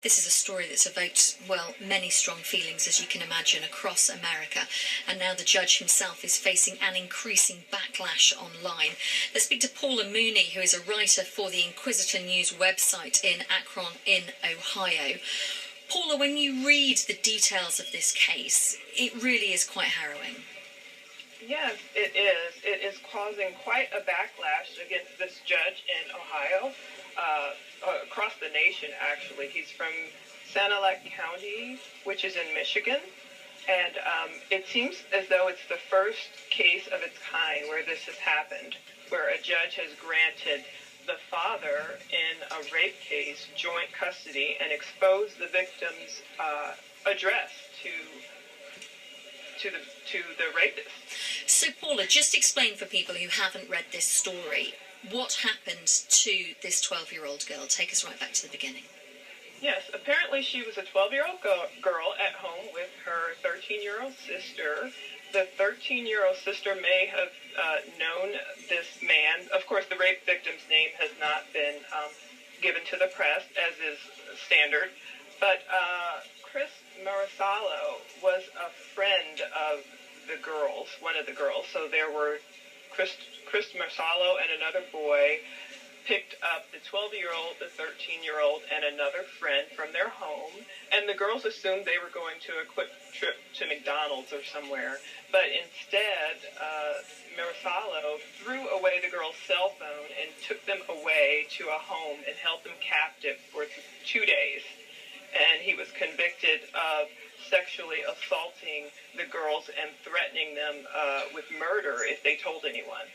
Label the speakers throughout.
Speaker 1: This is a story that's evoked, well, many strong feelings, as you can imagine, across America. And now the judge himself is facing an increasing backlash online. Let's speak to Paula Mooney, who is a writer for the Inquisitor News website in Akron in Ohio. Paula, when you read the details of this case, it really is quite harrowing.
Speaker 2: Yes, it is. It is causing quite a backlash against this judge in Ohio, across the nation, actually. He's from Sanilac County, which is in Michigan, and it seems as though it's the first case of its kind where this has happened, where a judge has granted the father in a rape case joint custody and exposed the victim's address to the rapist.
Speaker 1: So, Paula, just explain for people who haven't read this story, what happened to this 12-year-old girl? Take us right back to the beginning.
Speaker 2: Yes, apparently she was a 12-year-old girl at home with her 13-year-old sister. The 13-year-old sister may have known this man. Of course, the rape victim's name has not been given to the press, as is standard. But Chris Mirasolo was a friend of the girls, one of the girls. So there were Chris Mirasolo and another boy picked up the 12-year-old, the 13-year-old, and another friend from their home. And the girls assumed they were going to a quick trip to McDonald's or somewhere. But instead, Mirasolo threw away the girl's cell phone and took them away to a home and held them captive for 2 days. And he was convicted of sexually assaulting the girls and threatening them with murder if they told anyone.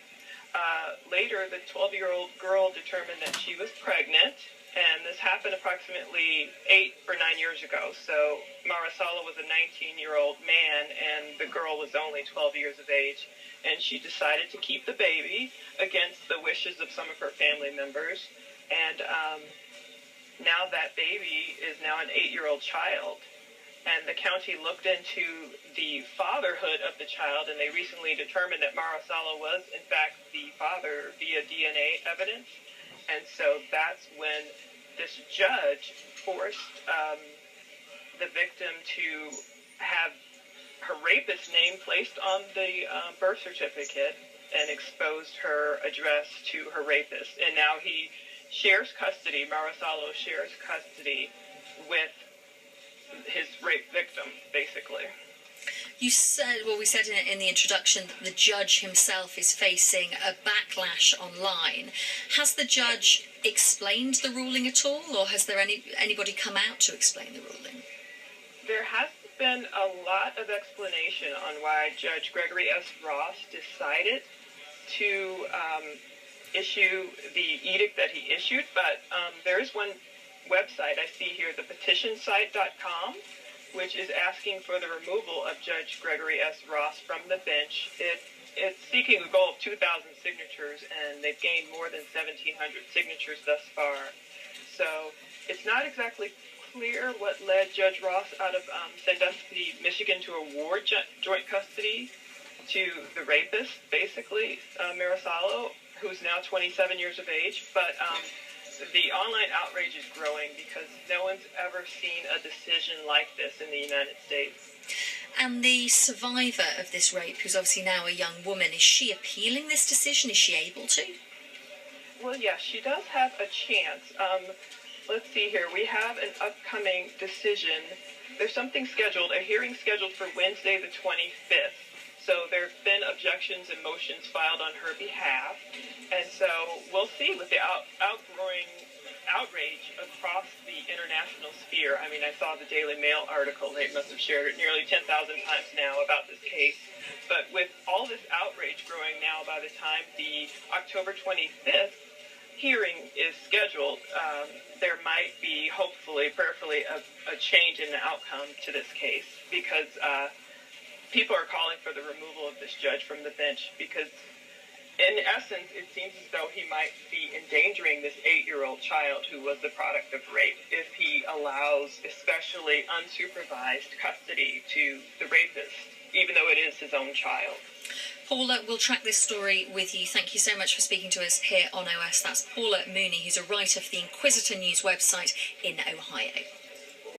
Speaker 2: Later, the 12-year-old girl determined that she was pregnant, and this happened approximately 8 or 9 years ago. So Mirasolo was a 19-year-old man, and the girl was only 12 years of age, and she decided to keep the baby against the wishes of some of her family members. And now that baby is now an 8-year-old child. And the county looked into the fatherhood of the child, and they recently determined that Mirasolo was, in fact, the father via DNA evidence. And so that's when this judge forced the victim to have her rapist's name placed on the birth certificate and exposed her address to her rapist. And now he shares custody, Mirasolo shares custody with his rape victim, basically.
Speaker 1: You said, well, we said in the introduction that the judge himself is facing a backlash online. Has the judge explained the ruling at all, or has there anybody come out to explain the ruling?
Speaker 2: There has been a lot of explanation on why Judge Gregory S. Ross decided to issue the edict that he issued, but there is one website I see here, the petitionsite.com, which is asking for the removal of Judge Gregory S. Ross from the bench. It's seeking a goal of 2,000 signatures, and they've gained more than 1,700 signatures thus far. So it's not exactly clear what led Judge Ross out of Sandusky, Michigan, to award joint custody to the rapist, basically, Mirasolo, who's now 27 years of age. But the online outrage is growing because no one's ever seen a decision like this in the United States.
Speaker 1: And the survivor of this rape, who's obviously now a young woman, is she appealing this decision? Is she able to?
Speaker 2: Well, yes, she does have a chance. Let's see here. We have an upcoming decision. There's something scheduled, a hearing scheduled for Wednesday the 25th. So there have been objections and motions filed on her behalf. And so we'll see with the outgrowing outrage across the international sphere. I mean, I saw the Daily Mail article. They must have shared it nearly 10,000 times now about this case. But with all this outrage growing now, by the time the October 25th hearing is scheduled, there might be, hopefully, prayerfully, a change in the outcome to this case, because people are calling for the removal of this judge from the bench because, in essence, it seems as though he might be endangering this 8-year-old child who was the product of rape if he allows especially unsupervised custody to the rapist, even though it is his own child.
Speaker 1: Paula, we'll track this story with you. Thank you so much for speaking to us here on OS. That's Paula Mooney, who's a writer for the Inquisitor News website in Ohio.